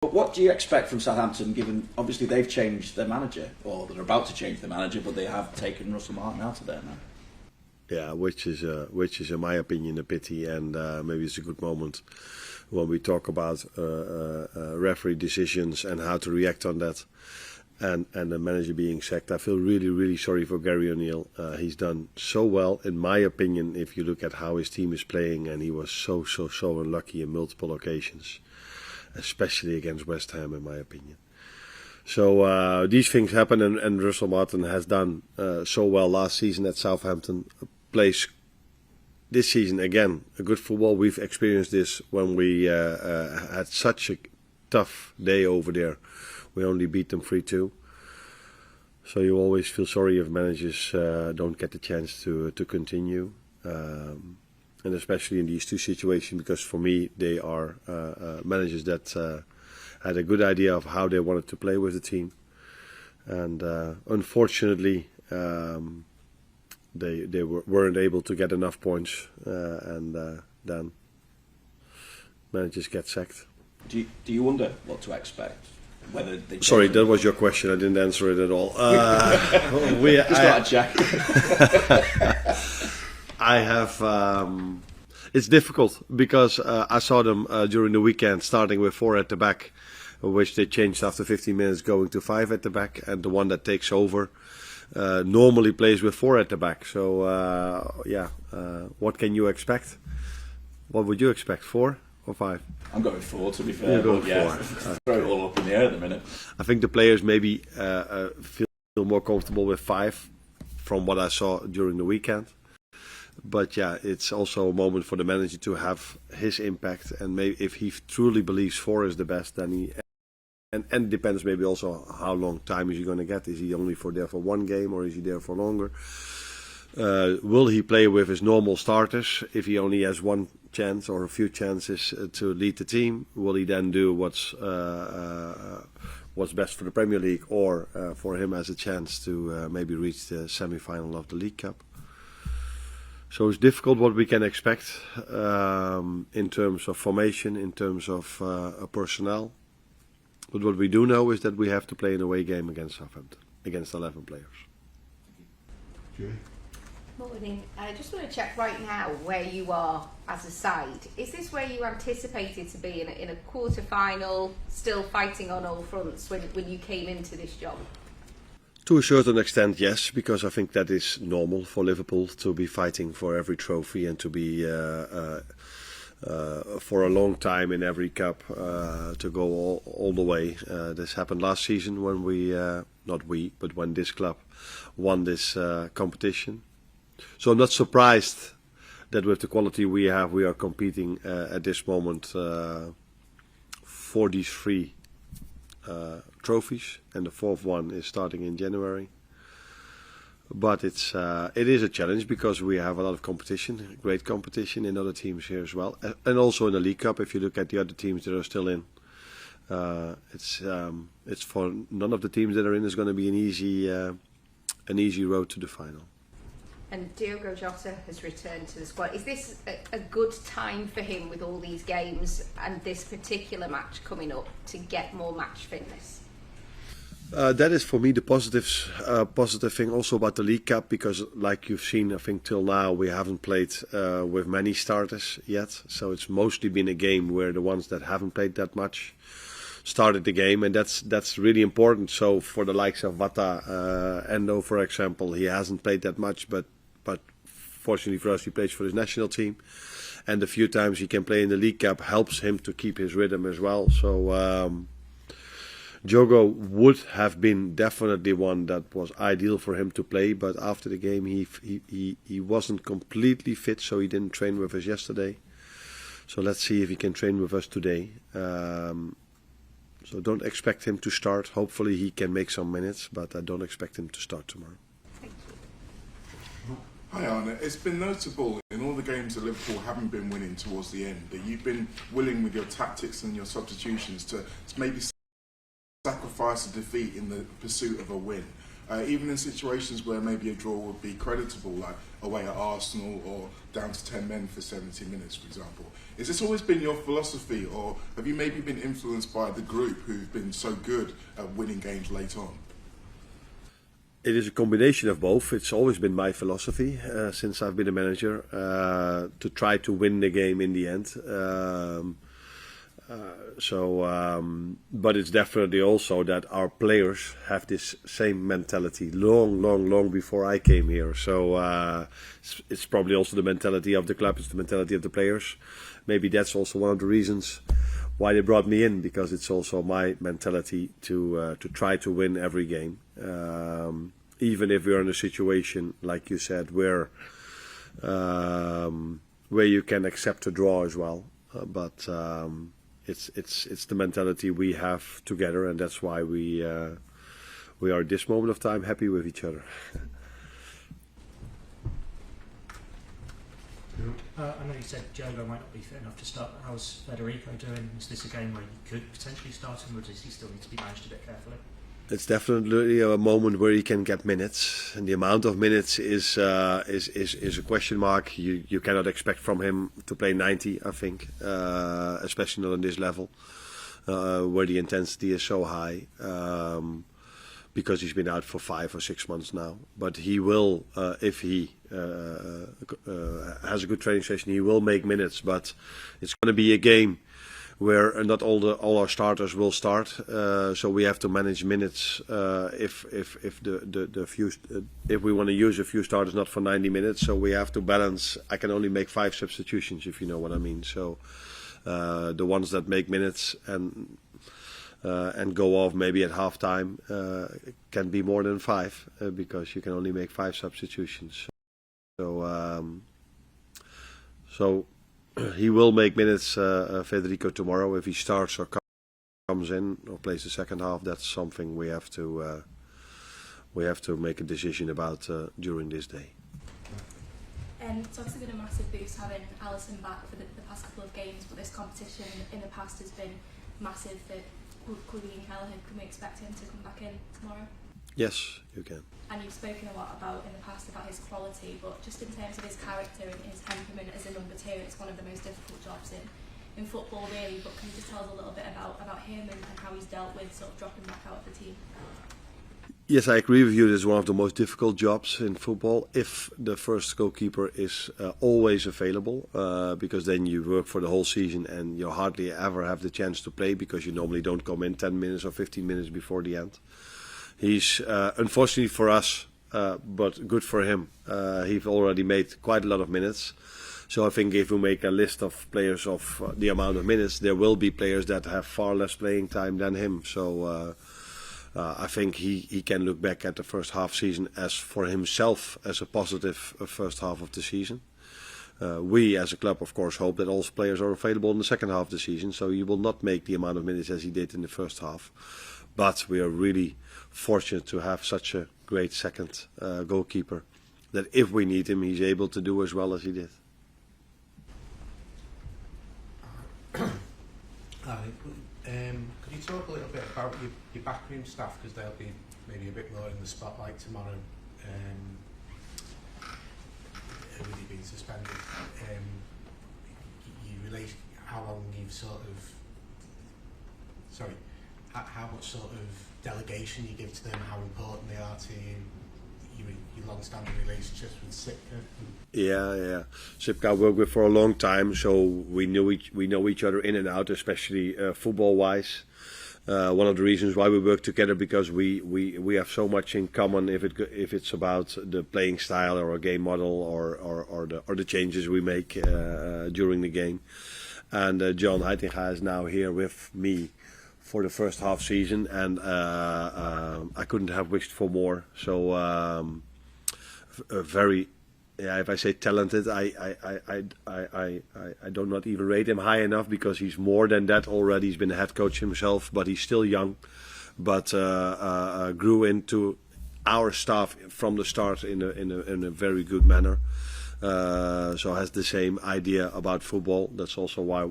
But what do you expect from Southampton, given obviously they've changed their manager, or they're about to change their manager, but they have taken Russell Martin out of there now? Yeah, which is in my opinion a pity, and maybe it's a good moment when we talk about referee decisions and how to react on that, and the manager being sacked. I feel really sorry for Gary O'Neill. He's done so well, in my opinion, if you look at how his team is playing, and he was so unlucky in multiple occasions, especially against West Ham, in my opinion. So these things happen, and Russell Martin has done so well last season at Southampton. Plays this season again a good football. We've experienced this when we had such a tough day over there. We only beat them 3-2. So you always feel sorry if managers don't get the chance to continue, and especially in these two situations, because for me they are managers that had a good idea of how they wanted to play with the team, and unfortunately they weren't able to get enough points, and then managers get sacked. Do you wonder what to expect? Whether they Sorry, that was your question. I didn't answer it at all. I have. It's difficult because I saw them during the weekend starting with 4 at the back, which they changed after 15 minutes, going to 5 at the back, and the one that takes over normally plays with 4 at the back. So what can you expect? What would you expect? 4 or 5? I'm going 4, to be fair. You're going 4. Throw it all up in the air at the minute. I think the players maybe feel more comfortable with 5 from what I saw during the weekend. But yeah, it's also a moment for the manager to have his impact, and maybe if he truly believes 4 is the best, then he and depends maybe also how long time is he going to get. Is he only there for one game, or is he there for longer? Will he play with his normal starters if he only has one chance or a few chances to lead the team? Will he then do what's best for the Premier League, or for him as a chance to maybe reach the semi-final of the League Cup? So it's difficult what we can expect in terms of formation, in terms of personnel. But what we do know is that we have to play an away game against Southampton, against 11 players. Julie? Morning. I just want to check right now where you are as a side. Is this where you anticipated to be in a quarter-final, still fighting on all fronts when you came into this job? To a certain extent, yes, because I think that is normal for Liverpool to be fighting for every trophy and to be for a long time in every cup, to go all the way. This happened last season when when this club won this competition. So I'm not surprised that with the quality we have, we are competing at this moment for these 3 trophies, and the 4th one is starting in January. But it is a challenge because we have a lot of competition, great competition in other teams here as well, and also in the League Cup. If you look at the other teams that are still in, it's for none of the teams that are in is going to be an easy road to the final. And Diogo Jota has returned to the squad. Is this a good time for him with all these games and this particular match coming up to get more match fitness? That is for me the positive thing also about the League Cup, because like you've seen, I think till now we haven't played with many starters yet. So it's mostly been a game where the ones that haven't played that much started the game, and that's really important. So for the likes of Wata, Endo, for example, he hasn't played that much, but fortunately for us, he plays for his national team, and the few times he can play in the League Cup helps him to keep his rhythm as well. So Diogo would have been definitely one that was ideal for him to play, but after the game he wasn't completely fit, so he didn't train with us yesterday. So let's see if he can train with us today. So don't expect him to start. Hopefully he can make some minutes, but I don't expect him to start tomorrow. Thank you. Hi Arne, it's been notable in all the games that Liverpool haven't been winning towards the end that you've been willing with your tactics and your substitutions to maybe sacrifice a defeat in the pursuit of a win. even in situations where maybe a draw would be creditable, like away at Arsenal or down to 10 men for 70 minutes, for example. Has this always been your philosophy, or have you maybe been influenced by the group who've been so good at winning games late on? It is a combination of both. It's always been my philosophy since I've been a manager to try to win the game in the end. But it's definitely also that our players have this same mentality long before I came here. So it's probably also the mentality of the club, it's the mentality of the players. Maybe that's also one of the reasons why they brought me in, because it's also my mentality to try to win every game. Even if we're in a situation, like you said, where you can accept a draw as well. But it's the mentality we have together, and that's why we are at this moment of time happy with each other. I know you said Diogo might not be fit enough to start. How's Federico doing? Is this a game where you could potentially start him, or does he still need to be managed a bit carefully? It's definitely a moment where he can get minutes, and the amount of minutes is a question mark. You cannot expect from him to play 90, I think, especially not on this level, where the intensity is so high, because he's been out for 5 or 6 months now. But he will, if he has a good training session, he will make minutes. But it's going to be a game where not all our starters will start, so we have to manage minutes. If we want to use a few starters, not for 90 minutes, so we have to balance. I can only make 5 substitutions, if you know what I mean. So the ones that make minutes and go off maybe at half time can be more than 5 because you can only make 5 substitutions. So he will make minutes, Federico, tomorrow. If he starts or comes in or plays the second half, that's something we have to make a decision about during this day. It's obviously been a massive boost having Alisson back for the past couple of games, but this competition in the past has been massive for Quilly and Callahan. Can we expect him to come back in tomorrow? Yes, you can. And you've spoken a lot about in the past about his quality, but just in terms of his character and his temperament as a number 2, it's one of the most difficult jobs in football, really. But can you just tell us a little bit about him and how he's dealt with sort of dropping back out of the team? Yes, I agree with you. It's one of the most difficult jobs in football if the first goalkeeper is always available, because then you work for the whole season and you hardly ever have the chance to play because you normally don't come in 10 minutes or 15 minutes before the end. He's unfortunately for us, but good for him. He's already made quite a lot of minutes. So I think if we make a list of players of the amount of minutes, there will be players that have far less playing time than him. So I think he can look back at the first half season as for himself as a positive first half of the season. We as a club, of course, hope that all players are available in the second half of the season. So he will not make the amount of minutes as he did in the first half. But we are really fortunate to have such a great second goalkeeper that if we need him, he's able to do as well as he did. Could you talk a little bit about your backroom staff, because they'll be maybe a bit more in the spotlight tomorrow, with you being suspended. You relate how long you've how much sort of delegation you give to them, how important they are to you, your long-standing relationships with Sipka. Yeah. Sipka I worked with for a long time, so we know each other in and out, especially football-wise. One of the reasons why we work together, because we have so much in common. If it's about the playing style or a game model or the changes we make during the game. And John Heitinga is now here with me for the first half season, and I couldn't have wished for more. So very, if I say talented, I do not even rate him high enough, because he's more than that already. He's been a head coach himself, but he's still young. But grew into our staff from the start in a very good manner. So has the same idea about football. That's also why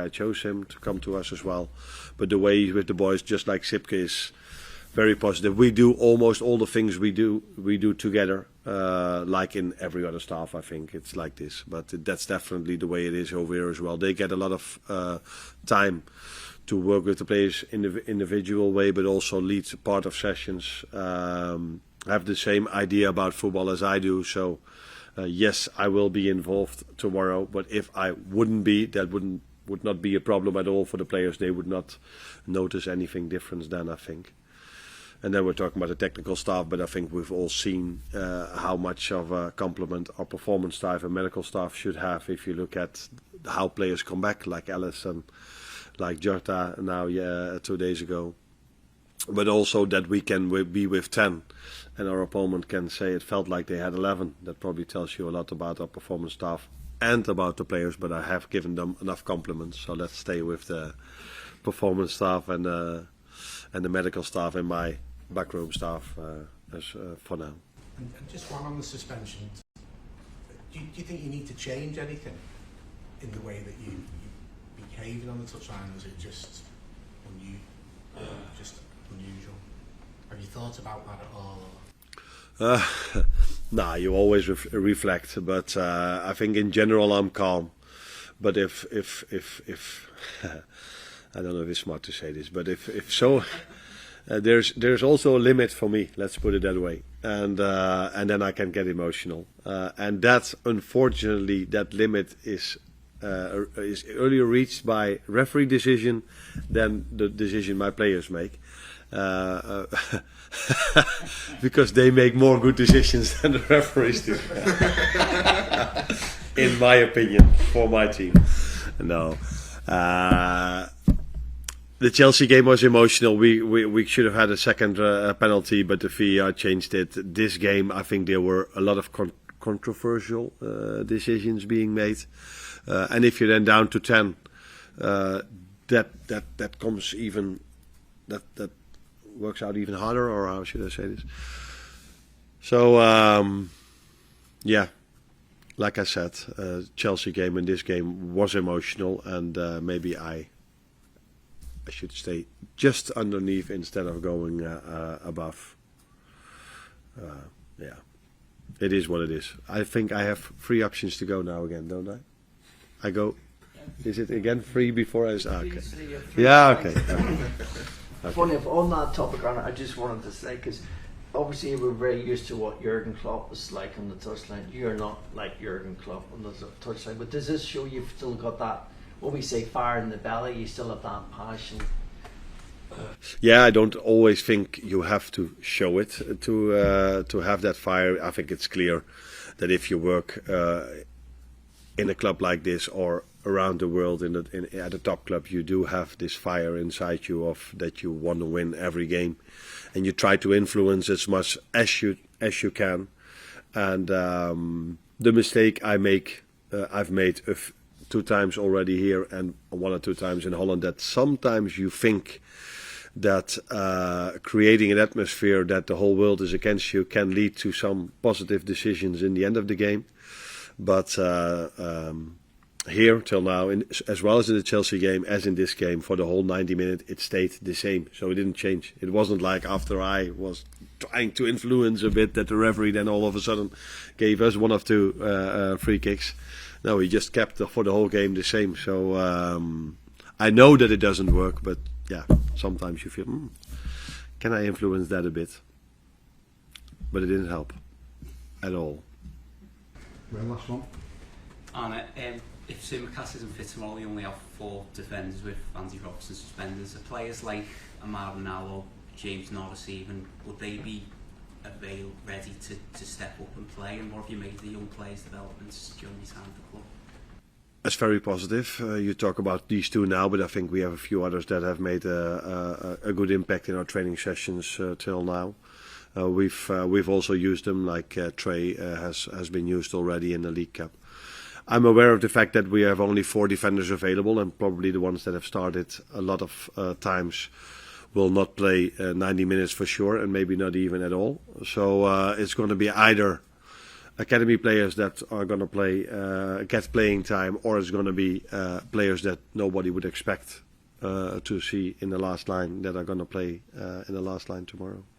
I chose him to come to us as well. But the way he's with the boys, just like Sipke, is very positive. We do almost all the things we do together, like in every other staff. I think it's like this, but that's definitely the way it is over here as well. They get a lot of time to work with the players in the individual way, but also lead part of sessions. Have the same idea about football as I do. So yes, I will be involved tomorrow. But if I wouldn't be, that would not be a problem at all for the players. They would not notice anything different then, I think. And then we're talking about the technical staff, but I think we've all seen how much of a compliment our performance staff and medical staff should have if you look at how players come back, like Alisson, like Jota now 2 days ago. But also that we can be with 10 and our opponent can say it felt like they had 11. That probably tells you a lot about our performance staff and about the players, but I have given them enough compliments. So let's stay with the performance staff and the medical staff and my backroom staff for now. And just one on the suspension. Do you think you need to change anything in the way that you behaving on the touchline, or is it just unusual? Have you thought about that at all? Nah, you always reflect, but I think in general I'm calm. But if I don't know if it's smart to say this, but if so, there's also a limit for me. Let's put it that way, and then I can get emotional, and that unfortunately that limit is earlier reached by referee decision than the decision my players make. Because they make more good decisions than the referees do. In my opinion, for my team. No. The Chelsea game was emotional. We should have had a second penalty, but the VAR changed it. This game, I think there were a lot of controversial decisions being made. And if you're then down to 10, that comes even that works out even harder, or how should I say this? So yeah, like I said, Chelsea game and this game was emotional, and maybe I should stay just underneath instead of going above. Yeah, it is what it is. I think I have 3 options to go now again, don't I? I go. Is it again 3 before I? Okay. Yeah. Okay. Funny enough, on that topic, Arne, I just wanted to say, because obviously we're very used to what Jurgen Klopp was like on the touchline. You're not like Jurgen Klopp on the touchline, but does this show you've still got that, when we say fire in the belly, you still have that passion? Yeah, I don't always think you have to show it to have that fire. I think it's clear that if you work in a club like this or around the world at a top club, you do have this fire inside you of that you want to win every game, and you try to influence as much as you can. And the mistake I've made 2 times already here and 1 or 2 times in Holland, that sometimes you think that creating an atmosphere that the whole world is against you can lead to some positive decisions in the end of the game. But here till now, as well as in the Chelsea game, as in this game, for the whole 90 minutes, it stayed the same. So it didn't change. It wasn't like after I was trying to influence a bit that the referee then all of a sudden gave us 1 or 2 free kicks. No, he just kept for the whole game the same. So I know that it doesn't work, but yeah, sometimes you feel, can I influence that a bit? But it didn't help at all. Well, last one. Arne, if Tsimikas isn't fit tomorrow, you only have 4 defenders with Andy Robertson suspenders. Are players like Amar Nallo, James Norris even, would they be ready to step up and play? And what have you made of the young players' developments during your time at the club? It's very positive. You talk about these 2 now, but I think we have a few others that have made a good impact in our training sessions till now. We've also used them, like Trey has been used already in the League Cup. I'm aware of the fact that we have only 4 defenders available, and probably the ones that have started a lot of times will not play 90 minutes for sure, and maybe not even at all. So it's going to be either academy players that are going to play get playing time, or it's going to be players that nobody would expect to see in the last line that are going to play in the last line tomorrow.